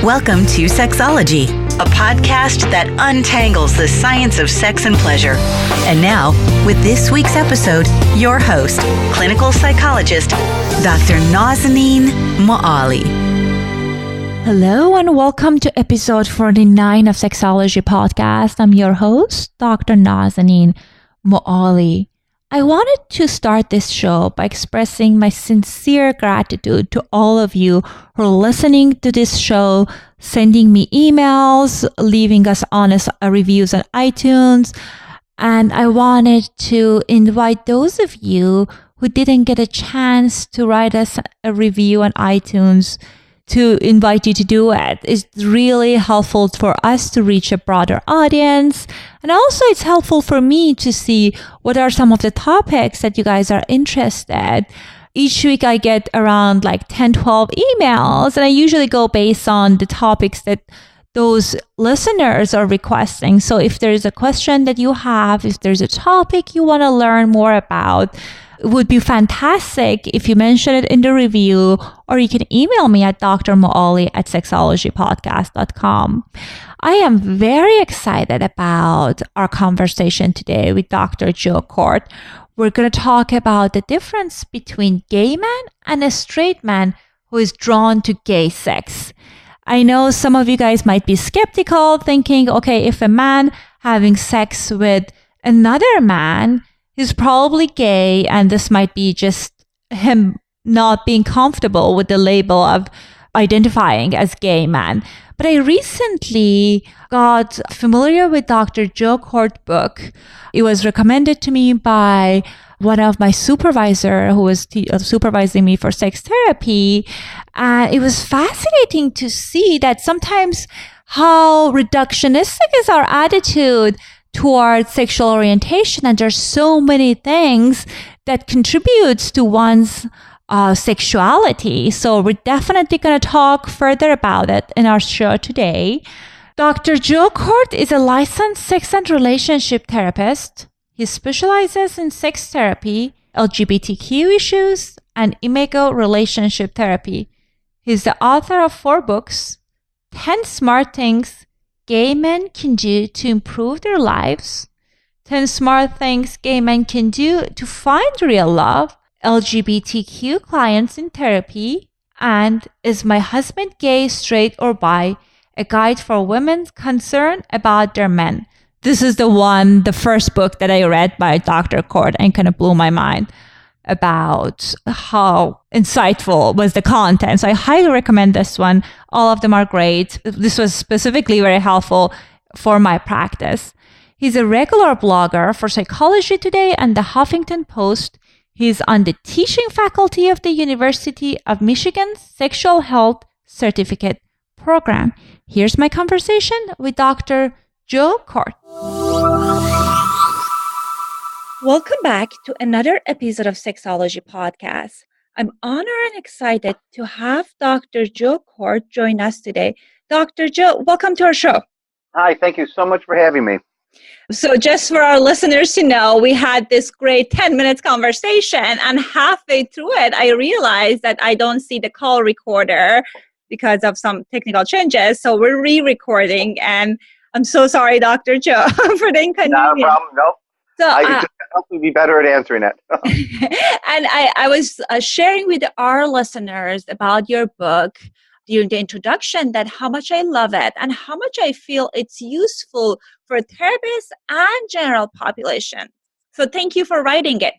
Welcome to Sexology, a podcast that untangles the science of sex and pleasure. And now, with this week's episode, your host, clinical psychologist, Dr. Nazanin Moali. Hello and welcome to episode 49 of Sexology Podcast. I'm your host, Dr. Nazanin Moali. I wanted to start this show by expressing my sincere gratitude to all of you who are listening to this show, sending me emails, leaving us honest reviews on iTunes. And I wanted to invite those of you who didn't get a chance to write us a review on iTunes to invite you to do it. It's really helpful for us to reach a broader audience. And also it's helpful for me to see what are some of the topics that you guys are interested. Each week I get around 10, 12 emails, and I usually go based on the topics that those listeners are requesting. So if there's a question that you have, if there's a topic you want to learn more about, it would be fantastic if you mention it in the review, or you can email me at drmoali@sexologypodcast.com. I am very excited about our conversation today with Dr. Joe Kort. We're going to talk about the difference between gay man and a straight man who is drawn to gay sex. I know some of you guys might be skeptical, thinking, okay, if a man having sex with another man, he's probably gay, and this might be just him not being comfortable with the label of identifying as gay man. But I recently got familiar with Dr. Joe Kort book. It was recommended to me by one of my supervisor who was supervising me for sex therapy. And it was fascinating to see that sometimes how reductionistic is our attitude towards sexual orientation, and there's so many things that contributes to one's sexuality. So we're definitely going to talk further about it in our show today. Dr. Joe Kort is a licensed sex and relationship therapist. He specializes in sex therapy, LGBTQ issues, and IMAGO Relationship Therapy. He's the author of 4 books, 10 Smart Things Gay Men Can Do to Improve Their Lives, 10 Smart Things Gay Men Can Do to Find Real Love, LGBTQ Clients in Therapy, and Is My Husband Gay, Straight, or Bi? A Guide for Women Concerned About Their Men. This is the first book that I read by Dr. Kort, and kind of blew my mind about how insightful was the content. So I highly recommend this one. All of them are great. This was specifically very helpful for my practice. He's a regular blogger for Psychology Today and the Huffington Post. He's on the teaching faculty of the University of Michigan's Sexual Health Certificate program. Here's my conversation with Dr. Joe Kort. Welcome back to another episode of Sexology Podcast. I'm honored and excited to have Dr. Joe Kort join us today. Dr. Joe, welcome to our show. Hi, thank you so much for having me. So just for our listeners to know, we had this great 10 minutes conversation, and halfway through it, I realized that I don't see the call recorder because of some technical changes. So we're re-recording, and I'm so sorry, Dr. Joe, for the inconvenience. Not a problem, nope. So, I just help me be better at answering it. And I was sharing with our listeners about your book during the introduction that how much I love it and how much I feel it's useful for therapists and general population. So thank you for writing it.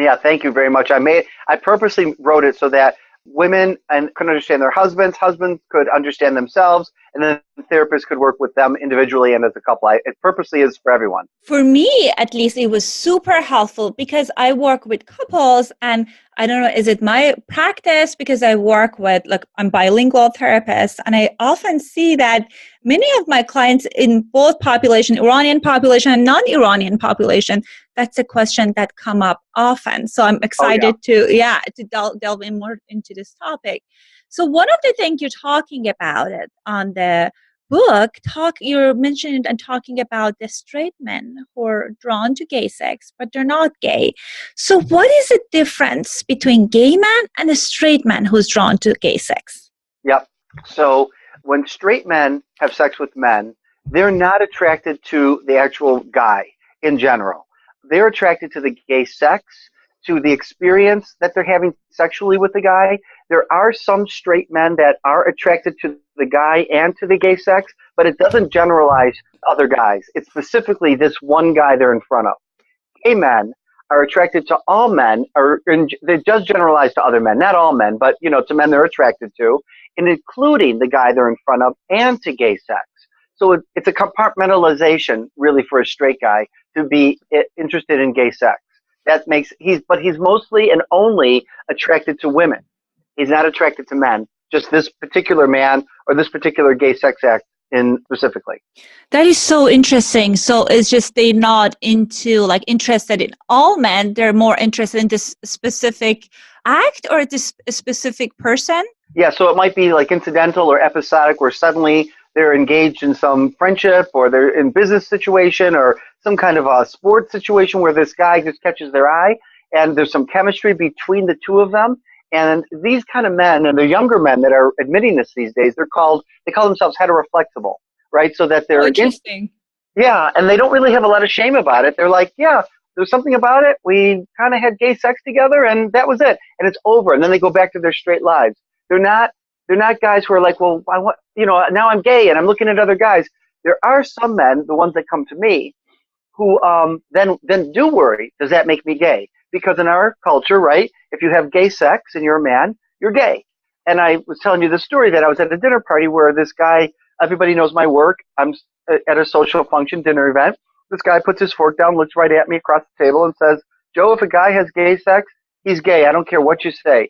Yeah, thank you very much. I purposely wrote it so that women could understand their husbands could understand themselves, and then therapists could work with them individually and as a couple. It purposely is for everyone. For me, at least, it was super helpful because I work with couples, and I don't know, is it my practice? Because I work with, I'm bilingual therapist, and I often see that many of my clients in both population, Iranian population and non-Iranian population, that's a question that come up often. So I'm excited to delve in more into this topic. So one of the things you're talking about it on the book, you're mentioning and talking about the straight men who are drawn to gay sex, but they're not gay. So what is the difference between gay man and a straight man who's drawn to gay sex? Yep. So when straight men have sex with men, they're not attracted to the actual guy in general. They're attracted to the gay sex, to the experience that they're having sexually with the guy. There are some straight men that are attracted to the guy and to the gay sex, but it doesn't generalize other guys. It's specifically this one guy they're in front of. Gay men are attracted to all men, or it does generalize to other men, not all men, but to men they're attracted to, and including the guy they're in front of and to gay sex. So it's a compartmentalization really for a straight guy to be interested in gay sex. But he's mostly and only attracted to women. He's not attracted to men, just this particular man or this particular gay sex act specifically. That is so interesting. So it's just they're not interested in all men. They're more interested in this specific act or this specific person. Yeah, so it might be like incidental or episodic, where suddenly they're engaged in some friendship, or they're in business situation, or some kind of a sports situation where this guy just catches their eye, and there's some chemistry between the two of them. And these kind of men, and they're younger men that are admitting this these days, they call themselves heteroflexible, right? So that they're interesting. And they don't really have a lot of shame about it. They're like, yeah, there's something about it. We kind of had gay sex together, and that was it, and it's over. And then they go back to their straight lives. They're not guys who are like, well, now I'm gay and I'm looking at other guys. There are some men, the ones that come to me, who then do worry, does that make me gay? Because in our culture, right, if you have gay sex and you're a man, you're gay. And I was telling you the story that I was at a dinner party where this guy, everybody knows my work. I'm at a social function dinner event. This guy puts his fork down, looks right at me across the table and says, Joe, if a guy has gay sex, he's gay. I don't care what you say.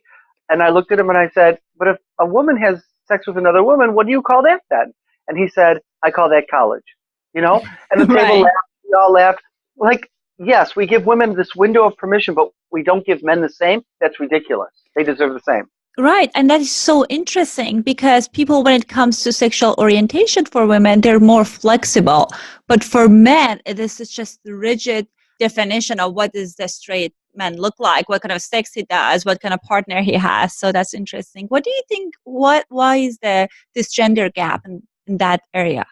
And I looked at him and I said, but if a woman has sex with another woman, what do you call that then? And he said, I call that college. And the table laughed, we all laughed. Like, yes, we give women this window of permission, but we don't give men the same. That's ridiculous. They deserve the same. Right. And that is so interesting because people, when it comes to sexual orientation for women, they're more flexible. But for men, this is just the rigid definition of what does the straight man look like, what kind of sex he does, what kind of partner he has. So that's interesting. What do you think? Why is this gender gap in that area?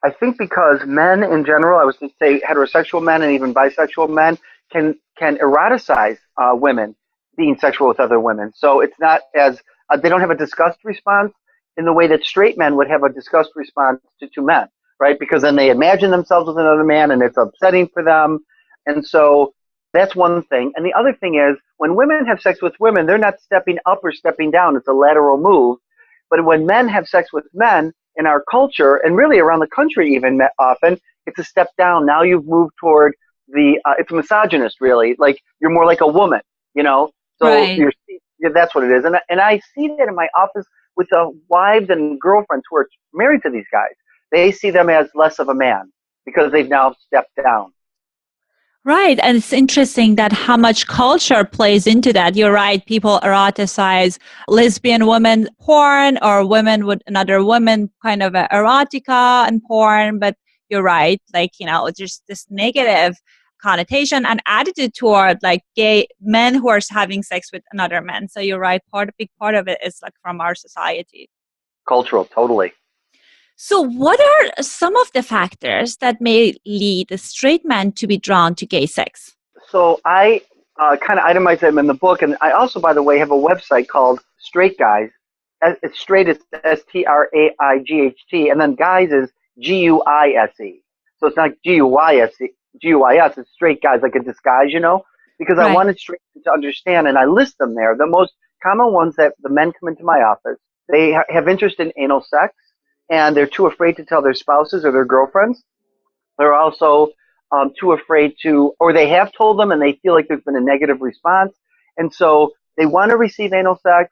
I think because men in general, I was going to say heterosexual men and even bisexual men can eroticize women being sexual with other women. So it's not as, they don't have a disgust response in the way that straight men would have a disgust response to men, right? Because then they imagine themselves with another man and it's upsetting for them. And so that's one thing. And the other thing is when women have sex with women, they're not stepping up or stepping down. It's a lateral move. But when men have sex with men in our culture, and really around the country even often, it's a step down. Now you've moved toward it's misogynist, really. Like you're more like a woman, So right. That's what it is. And I see that in my office with the wives and girlfriends who are married to these guys. They see them as less of a man because they've now stepped down. Right. And it's interesting that how much culture plays into that. You're right. People eroticize lesbian women porn or women with another woman, kind of erotica and porn. But you're right. Just this negative connotation and attitude toward like gay men who are having sex with another man. So you're right. A big part of it is like from our society. Cultural, totally. So what are some of the factors that may lead a straight man to be drawn to gay sex? So I kind of itemize them in the book. And I also, by the way, have a website called Straight Guys. It's straight, it's STRAIGHT. And then guys is GUISE. So it's not GUIS, it's straight guys, like a disguise, because right. I wanted straight to understand, and I list them there. The most common ones that the men come into my office, they have interest in anal sex. And they're too afraid to tell their spouses or their girlfriends. They're also too afraid to, or they have told them and they feel like there's been a negative response. And so they want to receive anal sex.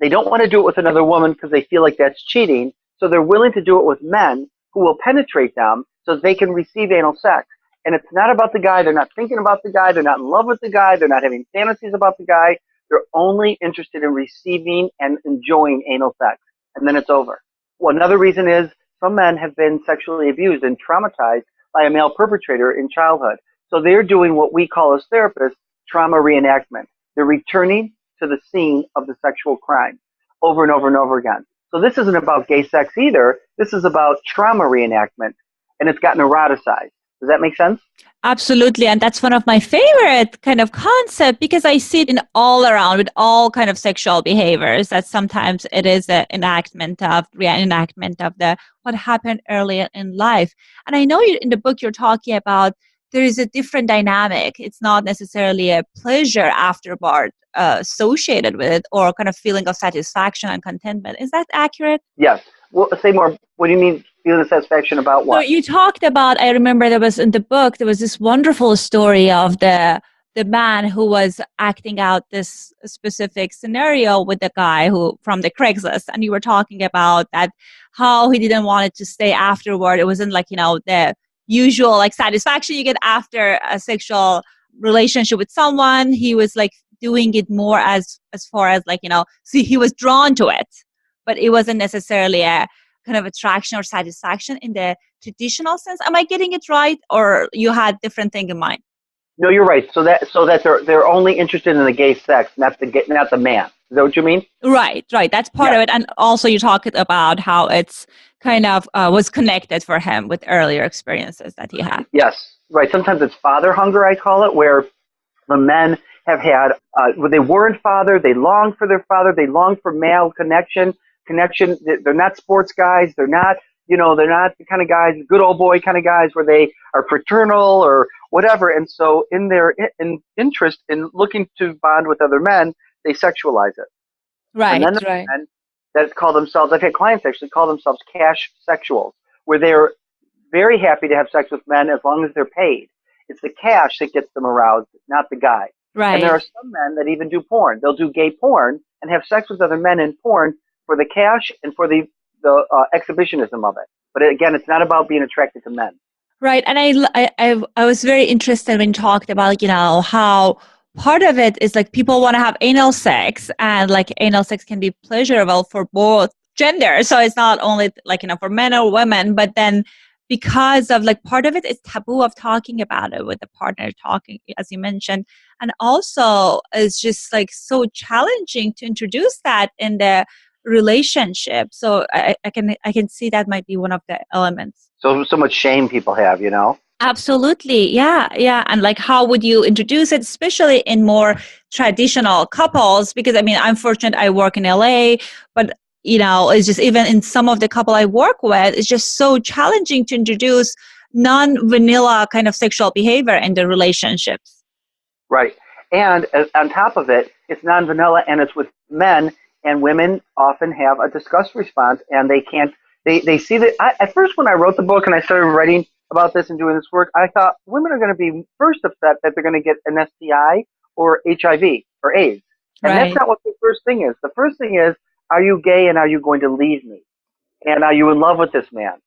They don't want to do it with another woman because they feel like that's cheating. So they're willing to do it with men who will penetrate them so they can receive anal sex. And it's not about the guy. They're not thinking about the guy. They're not in love with the guy. They're not having fantasies about the guy. They're only interested in receiving and enjoying anal sex. And then it's over. Well, another reason is some men have been sexually abused and traumatized by a male perpetrator in childhood. So they're doing what we call as therapists trauma reenactment. They're returning to the scene of the sexual crime over and over and over again. So this isn't about gay sex either. This is about trauma reenactment, and it's gotten eroticized. Does that make sense? Absolutely. And that's one of my favorite kind of concept because I see it in all around with all kind of sexual behaviors that sometimes it is an reenactment of the what happened earlier in life. And I know in the book you're talking about there is a different dynamic. It's not necessarily a pleasure afterward associated with it or kind of feeling of satisfaction and contentment. Is that accurate? Yes. Well, say more. What do you mean feeling satisfaction about what? So you talked about, I remember there was in the book, there was this wonderful story of the man who was acting out this specific scenario with the guy who from the Craigslist. And you were talking about that, how he didn't want it to stay afterward. It wasn't like, the usual like satisfaction you get after a sexual relationship with someone. He was like doing it more as far as like, see, he was drawn to it, but it wasn't necessarily a kind of attraction or satisfaction in the traditional sense. Am I getting it right, or you had different thing in mind? No, you're right. So that they're only interested in the gay sex, not the man. Is that what you mean? Right. That's part of it. And also you talked about how it's kind of was connected for him with earlier experiences that he had. Yes, right. Sometimes it's father hunger, I call it, where the men have had, they weren't father, they long for their father, they long for male connection. They're not sports guys, they're not the kind of guys, good old boy kind of guys where they are fraternal or whatever. And so in their interest in looking to bond with other men, they sexualize it. Right, and then right. Men that call themselves, I've had clients actually call themselves cash sexuals, where they're very happy to have sex with men as long as they're paid. It's the cash that gets them aroused, not the guy. Right. And there are some men that even do porn. They'll do gay porn and have sex with other men in porn for the cash and for the exhibitionism of it. But again, it's not about being attracted to men. Right. And I was very interested when you talked about, how part of it is like people want to have anal sex, and like anal sex can be pleasurable for both genders. So it's not only like, for men or women, but then because of like part of it is taboo of talking about it with the partner talking, as you mentioned. And also it's just like so challenging to introduce that in the relationship. So I can see that might be one of the elements. So much shame people have, Absolutely. Yeah. And like, how would you introduce it, especially in more traditional couples? Because I'm fortunate I work in LA, but it's just even in some of the couple I work with, it's just so challenging to introduce non-vanilla kind of sexual behavior in the relationships. Right. And on top of it, it's non-vanilla and it's with men, and women often have a disgust response, and they see that. At first, when I wrote the book and I started writing about this and doing this work, I thought women are going to be first upset that they're going to get an STI or HIV or AIDS. And That's not what the first thing is. The first thing is, are you gay and are you going to leave me? And are you in love with this man?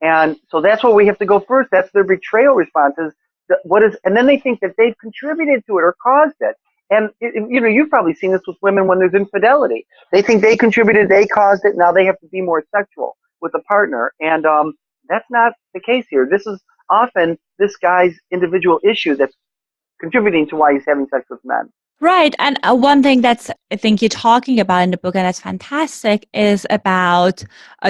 And so that's where we have to go first. That's their betrayal responses. And then they think that they've contributed to it or caused it. And, you've probably seen this with women when there's infidelity. They think they contributed, they caused it, now they have to be more sexual with a partner. And that's not the case here. This is often this guy's individual issue that's contributing to why he's having sex with men. Right. And one thing that's, I think you're talking about in the book, and that's fantastic, is about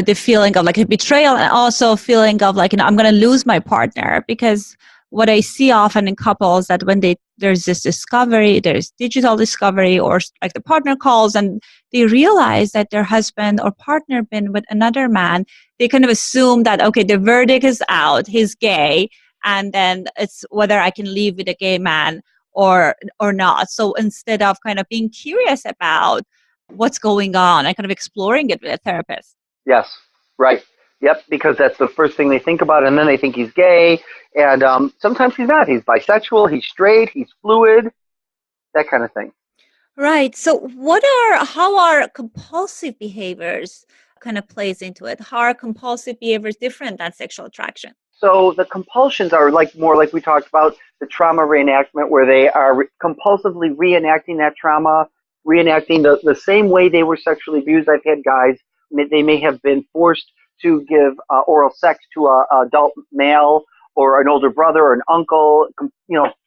the feeling of like a betrayal, and also feeling of like, I'm going to lose my partner. Because what I see often in couples that when there's this discovery, there's digital discovery, or like the partner calls and they realize that their husband or partner been with another man, they kind of assume that, okay, the verdict is out, he's gay, and then it's whether I can live with a gay man or not. So instead of kind of being curious about what's going on and kind of exploring it with a therapist. Yes, right. Yep, because that's the first thing they think about, and then they think he's gay, and sometimes he's not. He's bisexual, he's straight, he's fluid, that kind of thing. Right. So how are compulsive behaviors kind of plays into it? How are compulsive behaviors different than sexual attraction? So the compulsions are more like we talked about, the trauma reenactment, where they are compulsively reenacting that trauma, reenacting the same way they were sexually abused. I've had guys, they may have been forced to give oral sex to an adult male or an older brother or an uncle,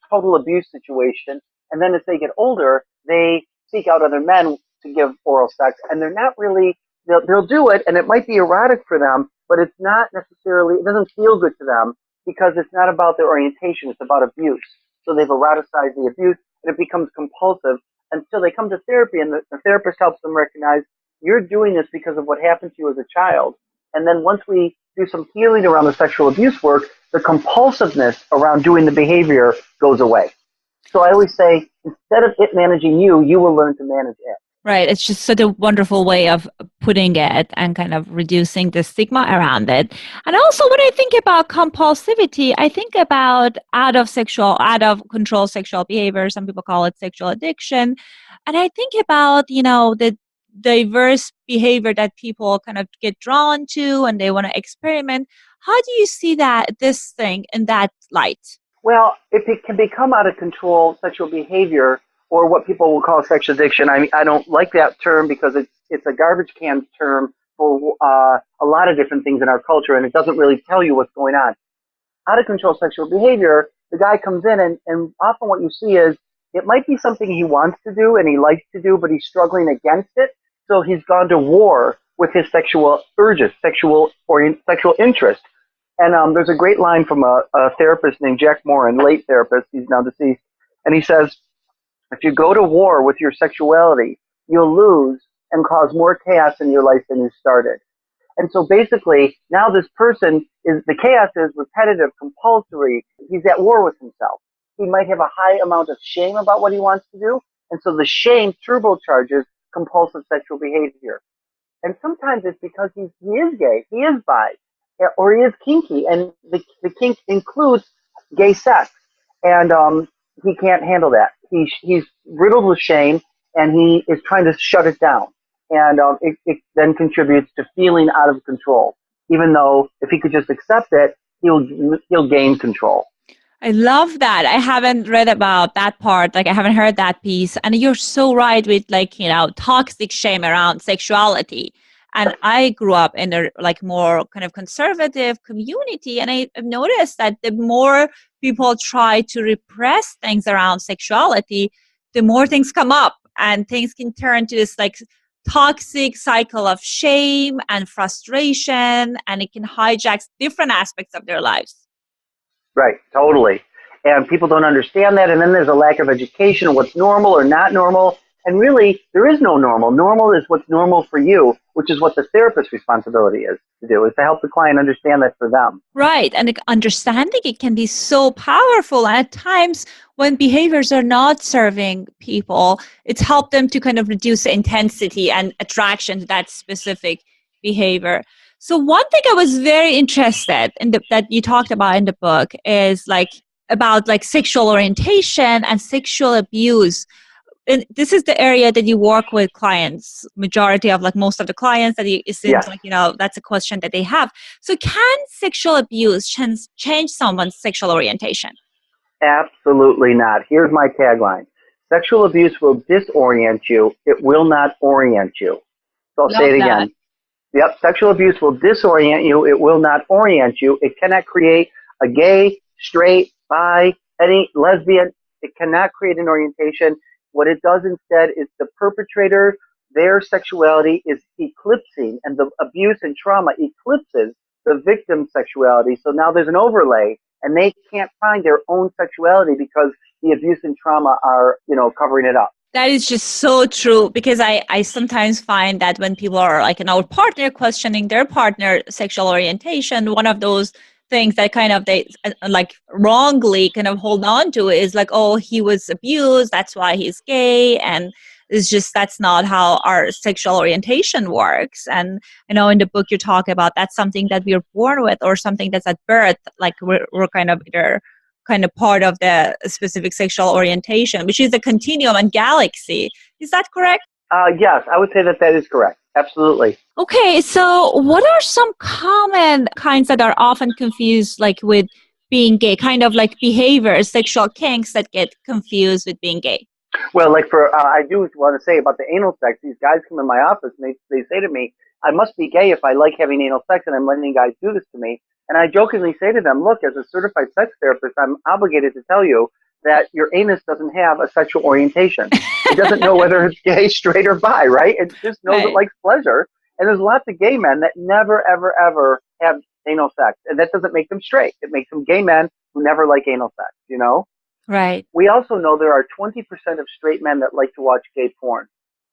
total abuse situation. And then as they get older, they seek out other men to give oral sex, and they're not really they'll do it, and it might be erotic for them, but it's not necessarily, it doesn't feel good to them because it's not about their orientation, it's about abuse. So they've eroticized the abuse, and it becomes compulsive until they come to therapy, and the therapist helps them recognize, you're doing this because of what happened to you as a child. And then once we do some healing around the sexual abuse work, the compulsiveness around doing the behavior goes away. So I always say, instead of it managing you, you will learn to manage it. Right. It's just such a wonderful way of putting it and kind of reducing the stigma around it. And also when I think about compulsivity, I think about out of control sexual behavior. Some people call it sexual addiction. And I think about, the diverse behavior that people kind of get drawn to and they want to experiment. How do you see this thing in that light? Well, if it can become out of control sexual behavior, or what people will call sexual addiction. I mean, I don't like that term because it's a garbage can term for a lot of different things in our culture, and it doesn't really tell you what's going on. Out of control sexual behavior, the guy comes in, and often what you see is it might be something he wants to do and he likes to do, but he's struggling against it. So he's gone to war with his sexual urges, sexual interest. And there's a great line from a therapist named Jack Moran, late therapist, he's now deceased, and he says, if you go to war with your sexuality, you'll lose and cause more chaos in your life than you started. And so basically, now this person the chaos is repetitive, compulsory. He's at war with himself. He might have a high amount of shame about what he wants to do. And so the shame turbocharges compulsive sexual behavior. And sometimes it's because he is gay, he is bi, or he is kinky. And the kink includes gay sex. And he can't handle that. He's riddled with shame, and he is trying to shut it down. And it then contributes to feeling out of control, even though if he could just accept it, he'll gain control. I love that. I haven't read about that part. I haven't heard that piece. And you're so right with toxic shame around sexuality. And I grew up in a more kind of conservative community, and I've noticed that the more people try to repress things around sexuality, the more things come up, and things can turn to this toxic cycle of shame and frustration, and it can hijack different aspects of their lives. Right, totally. And people don't understand that, and then there's a lack of education of what's normal or not normal. And really, there is no normal. Normal is what's normal for you, which is what the therapist's responsibility is to do, is to help the client understand that for them. Right. And understanding it can be so powerful. And at times when behaviors are not serving people, it's helped them to kind of reduce the intensity and attraction to that specific behavior. So one thing I was very interested in that you talked about in the book is about sexual orientation and sexual abuse. And this is the area that you work with clients, majority of most of the clients it seems that's a question that they have. So can sexual abuse change someone's sexual orientation? Absolutely not. Here's my tagline. Sexual abuse will disorient you. It will not orient you. So I'll say it again. Yep. Sexual abuse will disorient you. It will not orient you. It cannot create a gay, straight, bi, any lesbian. It cannot create an orientation. What it does instead is the perpetrator, their sexuality is eclipsing, and the abuse and trauma eclipses the victim's sexuality. So now there's an overlay, and they can't find their own sexuality because the abuse and trauma are, covering it up. That is just so true, because I sometimes find that when people are an old partner questioning their partner sexual orientation, one of those things that they wrongly kind of hold on to is oh, he was abused, that's why he's gay, and it's just that's not how our sexual orientation works. And in the book you talk about that's something that we're born with or something that's at birth, we're kind of either kind of part of the specific sexual orientation, which is a continuum and galaxy. Is that correct? Yes, I would say that is correct. Absolutely. Okay, so what are some common kinds that are often confused with being gay, kind of behaviors, sexual kinks that get confused with being gay? Well, I do want to say about the anal sex, these guys come in my office and they say to me, I must be gay if I like having anal sex and I'm letting guys do this to me. And I jokingly say to them, look, as a certified sex therapist, I'm obligated to tell you that your anus doesn't have a sexual orientation. It doesn't know whether it's gay, straight, or bi, right? It just knows it likes pleasure. And there's lots of gay men that never, ever, ever have anal sex. And that doesn't make them straight. It makes them gay men who never like anal sex, you know? Right. We also know there are 20% of straight men that like to watch gay porn.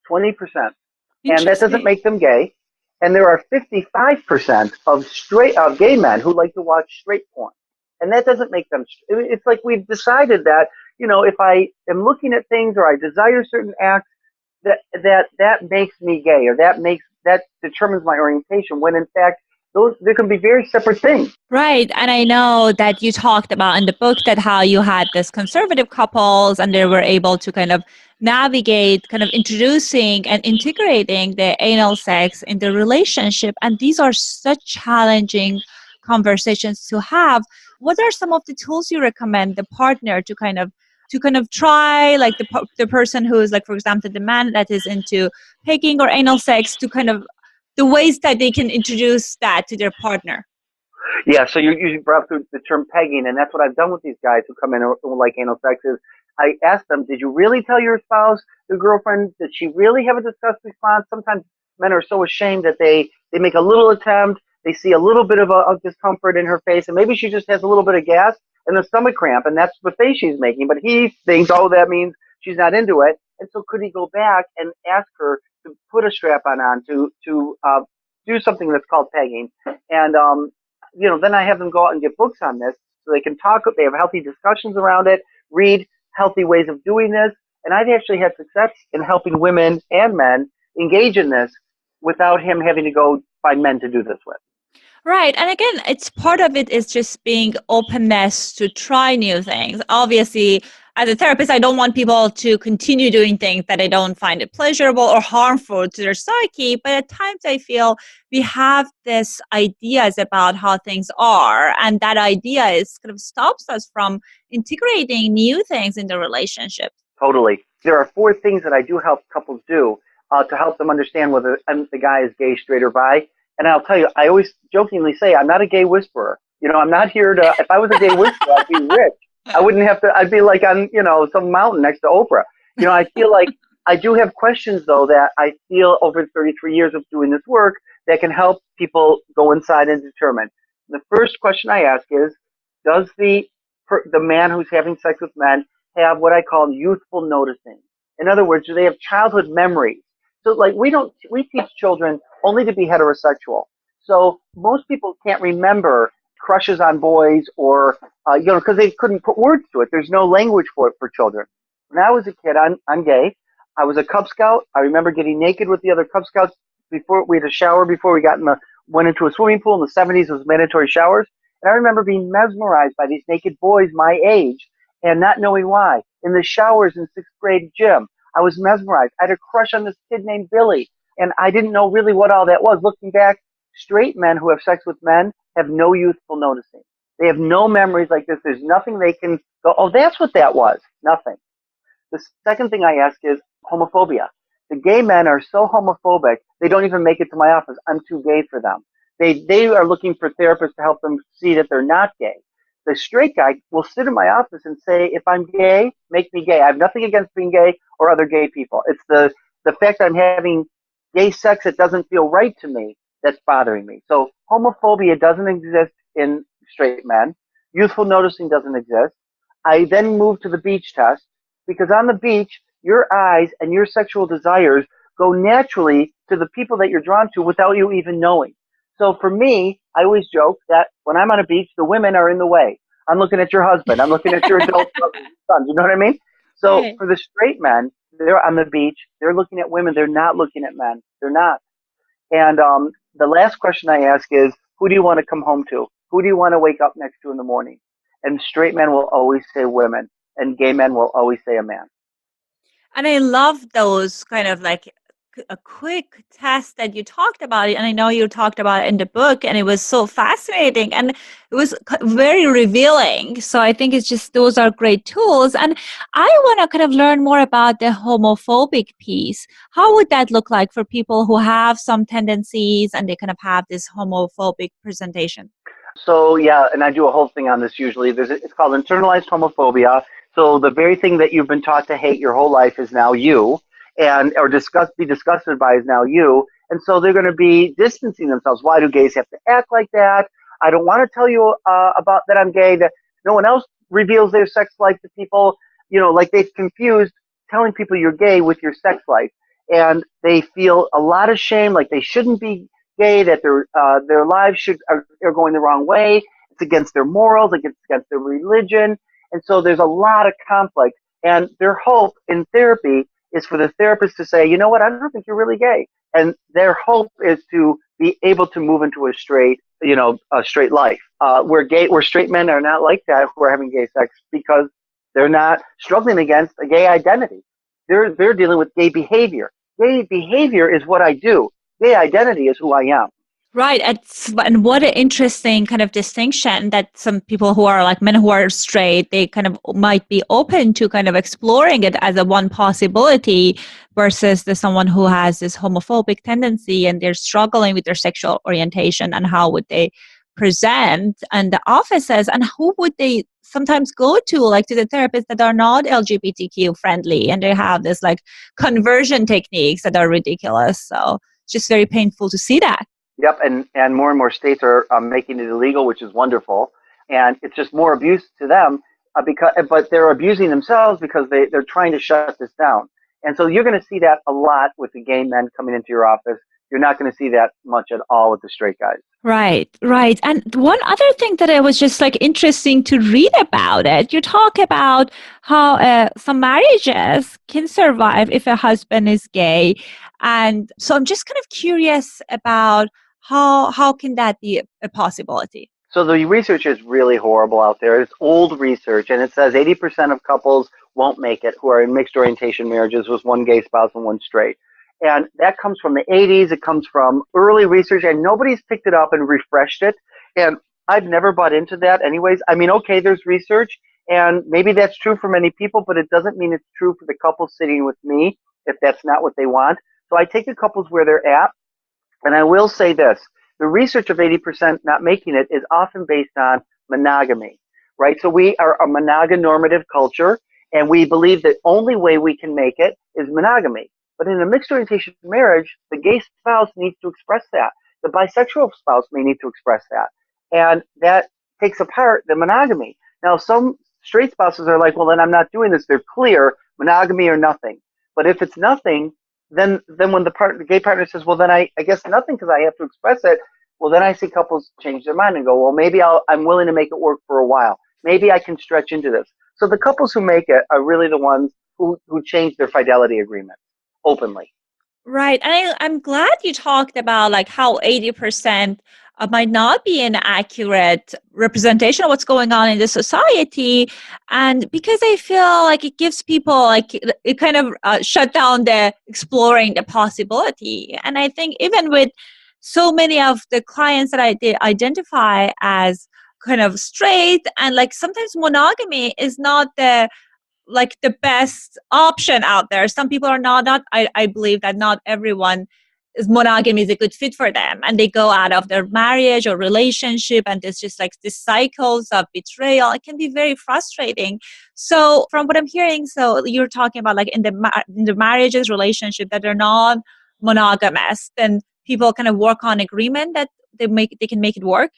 20%. And that doesn't make them gay. And there are 55% of gay men who like to watch straight porn. And that doesn't make them, it's like we've decided that, you know, if I am looking at things or I desire certain acts, that makes me gay, or that determines my orientation, when in fact, there can be very separate things. Right. And I know that you talked about in the book that how you had this conservative couples and they were able to kind of navigate kind of introducing and integrating the anal sex in the relationship. And these are such challenging conversations to have. What are some of the tools you recommend the partner to kind of try, like the person who is, like, for example, the man that is into pegging or anal sex, to kind of the ways that they can introduce that to their partner? Yeah, so you brought up the term pegging, and that's what I've done with these guys who come in who like anal sex. Is I ask them, did you really tell your spouse, your girlfriend, did she really have a disgust response? Sometimes men are so ashamed that they make a little attempt, they see a little bit of a discomfort in her face, and maybe she just has a little bit of gas and a stomach cramp, and that's the face she's making, but he thinks, oh, that means she's not into it. And so could he go back and ask her to put a strap-on to do something that's called pegging? And, you know, then I have them go out and get books on this so they can talk, they have healthy discussions around it, read healthy ways of doing this. And I've actually had success in helping women and men engage in this without him having to go find men to do this with. Right. And again, it's part of it is just being openness to try new things. Obviously, as a therapist, I don't want people to continue doing things that I don't find it pleasurable or harmful to their psyche. But at times I feel we have this ideas about how things are. And that idea is kind of stops us from integrating new things in the relationship. Totally. There are 4 things that I do help couples do to help them understand whether the guy is gay, straight, or bi. And I'll tell you, I always jokingly say, I'm not a gay whisperer. You know, I'm not here to, if I was a gay whisperer, I'd be rich. I wouldn't have to, I'd be like on, you know, some mountain next to Oprah. You know, I feel like I do have questions, though, that I feel over 33 years of doing this work that can help people go inside and determine. The first question I ask is, does the man who's having sex with men have what I call youthful noticing? In other words, do they have childhood memories? So, like, we teach children only to be heterosexual. So most people can't remember crushes on boys or, you know, because they couldn't put words to it. There's no language for it for children. When I was a kid, I'm gay. I was a Cub Scout. I remember getting naked with the other Cub Scouts before we had a shower, before we went into a swimming pool. In the 70s, it was mandatory showers. And I remember being mesmerized by these naked boys my age and not knowing why. In the showers in 6th grade gym, I was mesmerized. I had a crush on this kid named Billy, and I didn't know really what all that was. Looking back, straight men who have sex with men have no youthful noticing. They have no memories like this. There's nothing they can go, oh, that's what that was. Nothing. The second thing I ask is homophobia. The gay men are so homophobic, they don't even make it to my office. I'm too gay for them. They are looking for therapists to help them see that they're not gay. The straight guy will sit in my office and say, if I'm gay, make me gay. I have nothing against being gay or other gay people. It's the fact that I'm having gay sex that doesn't feel right to me that's bothering me. So homophobia doesn't exist in straight men. Youthful noticing doesn't exist. I then move to the beach test, because on the beach, your eyes and your sexual desires go naturally to the people that you're drawn to without you even knowing. So for me, I always joke that when I'm on a beach, the women are in the way. I'm looking at your husband. I'm looking at your adult sons. You know what I mean? So Right. For the straight men, they're on the beach. They're looking at women. They're not looking at men. They're not. And the last question I ask is, who do you want to come home to? Who do you want to wake up next to in the morning? And straight men will always say women, and gay men will always say a man. And I love those kind of like a quick test that you talked about it. And I know you talked about it in the book, and it was so fascinating and it was very revealing. So I think it's just, those are great tools. And I want to kind of learn more about the homophobic piece. How would that look like for people who have some tendencies and they kind of have this homophobic presentation? So yeah, and I do a whole thing on this usually. It's called internalized homophobia. So the very thing that you've been taught to hate your whole life is now you, or be disgusted by is now you. And so they're going to be distancing themselves. Why do gays have to act like that? I don't want to tell you about that I'm gay. That no one else reveals their sex life to people. Like they've confused telling people you're gay with your sex life. And they feel a lot of shame, like they shouldn't be gay, that their lives are going the wrong way. It's against their morals, it's against their religion. And so there's a lot of conflict. And their hope in therapy is for the therapist to say, you know what, I don't think you're really gay. And their hope is to be able to move into a straight life. Where straight men are not like that, who are having gay sex, because they're not struggling against a gay identity. They're dealing with gay behavior. Gay behavior is what I do. Gay identity is who I am. Right. And what an interesting kind of distinction that some people who are like men who are straight, they kind of might be open to kind of exploring it as a one possibility versus someone who has this homophobic tendency and they're struggling with their sexual orientation, and how would they present and the offices, and who would they sometimes go to, like to the therapists that are not LGBTQ friendly, and they have this like conversion techniques that are ridiculous. So it's just very painful to see that. Yep, and more states are making it illegal, which is wonderful, and it's just more abuse to them but they're abusing themselves because they're trying to shut this down. And so you're going to see that a lot with the gay men coming into your office. You're not going to see that much at all with the straight guys. Right. And one other thing that it was just like interesting to read about it, you talk about how some marriages can survive if a husband is gay. And so I'm just kind of curious about how can that be a possibility? So the research is really horrible out there. It's old research, and it says 80% of couples won't make it who are in mixed orientation marriages with one gay spouse and one straight. And that comes from the 80s. It comes from early research, and nobody's picked it up and refreshed it. And I've never bought into that anyways. I mean, okay, there's research, and maybe that's true for many people, but it doesn't mean it's true for the couple sitting with me if that's not what they want. So I take the couples where they're at, and I will say this. The research of 80% not making it is often based on monogamy, right? So we are a monoganormative culture, and we believe the only way we can make it is monogamy. But in a mixed orientation marriage, the gay spouse needs to express that. The bisexual spouse may need to express that. And that takes apart the monogamy. Now, some straight spouses are like, well, then I'm not doing this. They're clear, monogamy or nothing. But if it's nothing, then when the gay partner says, well, then I guess nothing because I have to express it, well, then I see couples change their mind and go, well, maybe I'm willing to make it work for a while. Maybe I can stretch into this. So the couples who make it are really the ones who change their fidelity agreement openly. Right. And I'm glad you talked about like how 80% might not be an accurate representation of what's going on in the society. And because I feel like it gives people like it kind of shut down the exploring the possibility. And I think even with so many of the clients that I identify as kind of straight, and like sometimes monogamy is not the best option out there. Some people are not I believe that not everyone is monogamy is a good fit for them, and they go out of their marriage or relationship, and there's just like these cycles of betrayal. It can be very frustrating. So from what I'm hearing, so you're talking about like in the marriages relationship that they're not monogamous, then people kind of work on agreement that they can make it work.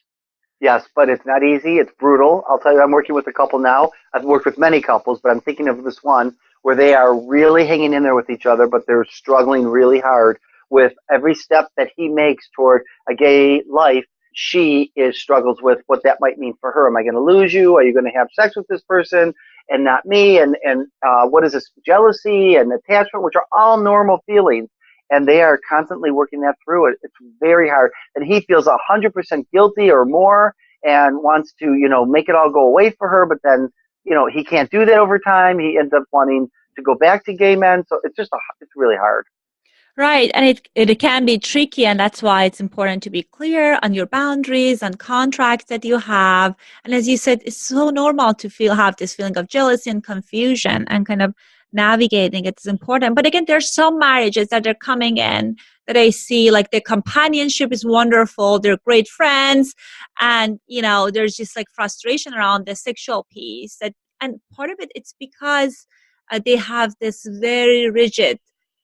Yes, but it's not easy. It's brutal. I'll tell you, I'm working with a couple now. I've worked with many couples, but I'm thinking of this one where they are really hanging in there with each other, but they're struggling really hard with every step that he makes toward a gay life. She struggles with what that might mean for her. Am I going to lose you? Are you going to have sex with this person and not me? And what is this jealousy and attachment, which are all normal feelings. And they are constantly working that through. It's very hard. And he feels 100% guilty or more and wants to, make it all go away for her. But then, he can't do that over time. He ends up wanting to go back to gay men. So it's really hard. Right. And it can be tricky. And that's why it's important to be clear on your boundaries and contracts that you have. And as you said, it's so normal to have this feeling of jealousy and confusion, and kind of navigating it's important. But again, there's some marriages that are coming in that I see like the companionship is wonderful. They're great friends. And, there's just like frustration around the sexual piece. And part of it's because they have this very rigid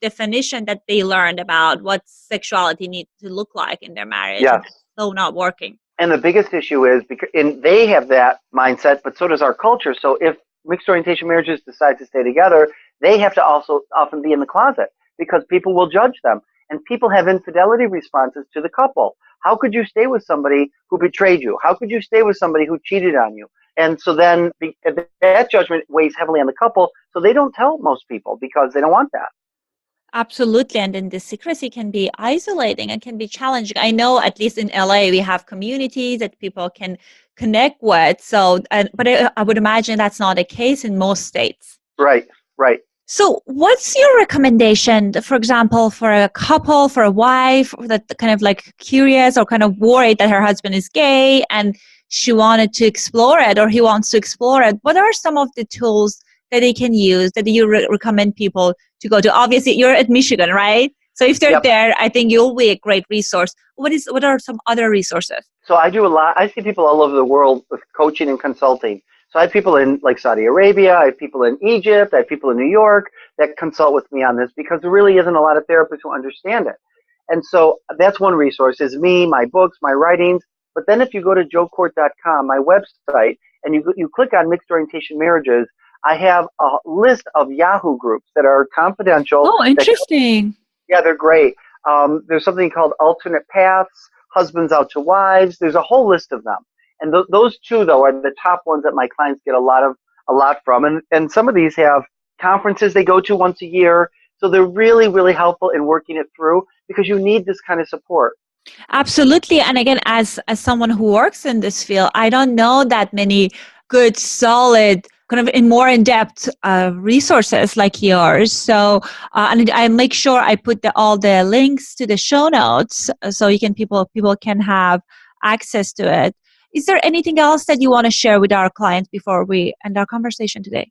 definition that they learned about what sexuality needs to look like in their marriage. Yes. So not working. And the biggest issue is because they have that mindset, but so does our culture. So if mixed orientation marriages decide to stay together, they have to also often be in the closet because people will judge them. And people have infidelity responses to the couple. How could you stay with somebody who betrayed you? How could you stay with somebody who cheated on you? And so then that judgment weighs heavily on the couple. So they don't tell most people because they don't want that. Absolutely. And then the secrecy can be isolating and can be challenging. I know at least in LA, we have communities that people can connect with. So, but I would imagine that's not the case in most states. Right. So what's your recommendation, for example, for a couple, for a wife that kind of like curious or kind of worried that her husband is gay and she wanted to explore it or he wants to explore it? What are some of the tools that they can use that you recommend people to go to? Obviously, you're at Michigan, right? So if they're there, I think you'll be a great resource. What are some other resources? So I do a lot. I see people all over the world with coaching and consulting. So I have people in like Saudi Arabia, I have people in Egypt, I have people in New York that consult with me on this because there really isn't a lot of therapists who understand it. And so that's one resource is me, my books, my writings. But then if you go to joekort.com, my website, and you click on mixed orientation marriages, I have a list of Yahoo groups that are confidential. Oh, interesting. They're great. There's something called Alternate Paths, Husbands Out to Wives. There's a whole list of them. And those two, though, are the top ones that my clients get a lot from. And some of these have conferences they go to once a year. So they're really, really helpful in working it through because you need this kind of support. Absolutely. And again, as someone who works in this field, I don't know that many good, solid, kind of more in-depth resources like yours. So, and I make sure I put all the links to the show notes so people can have access to it. Is there anything else that you want to share with our clients before we end our conversation today?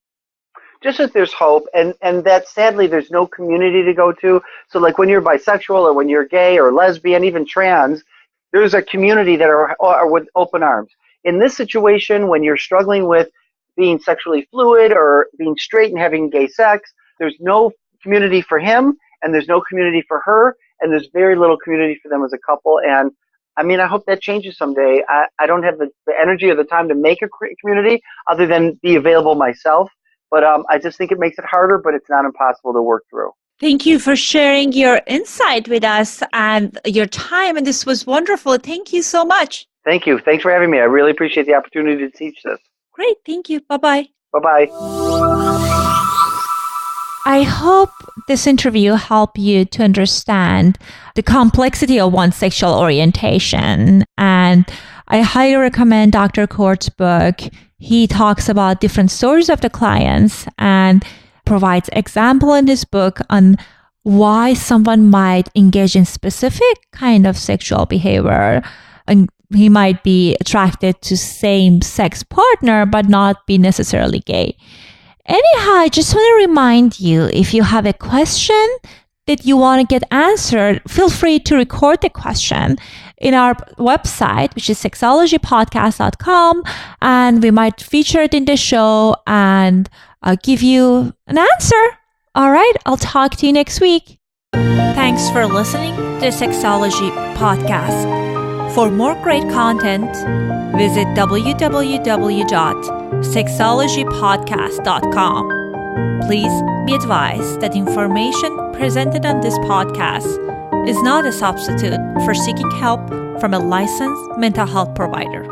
Just that there's hope and that sadly there's no community to go to. So like when you're bisexual or when you're gay or lesbian, even trans, there's a community that are with open arms. In this situation, when you're struggling with being sexually fluid or being straight and having gay sex, there's no community for him and there's no community for her and there's very little community for them as a couple. And I mean, I hope that changes someday. I don't have the energy or the time to make a community other than be available myself. But I just think it makes it harder, but it's not impossible to work through. Thank you for sharing your insight with us and your time. And this was wonderful. Thank you so much. Thank you. Thanks for having me. I really appreciate the opportunity to teach this. Great. Thank you. Bye-bye. Bye-bye. I hope this interview helped you to understand the complexity of one's sexual orientation. And I highly recommend Dr. Kort's book. He talks about different stories of the clients and provides example in his book on why someone might engage in specific kind of sexual behavior. And he might be attracted to same-sex partner, but not be necessarily gay. Anyhow, I just want to remind you, if you have a question that you want to get answered, feel free to record the question in our website, which is sexologypodcast.com, and we might feature it in the show and give you an answer. All right, I'll talk to you next week. Thanks for listening to Sexology Podcast. For more great content, visit www.sexologypodcast.com. Please be advised that information presented on this podcast is not a substitute for seeking help from a licensed mental health provider.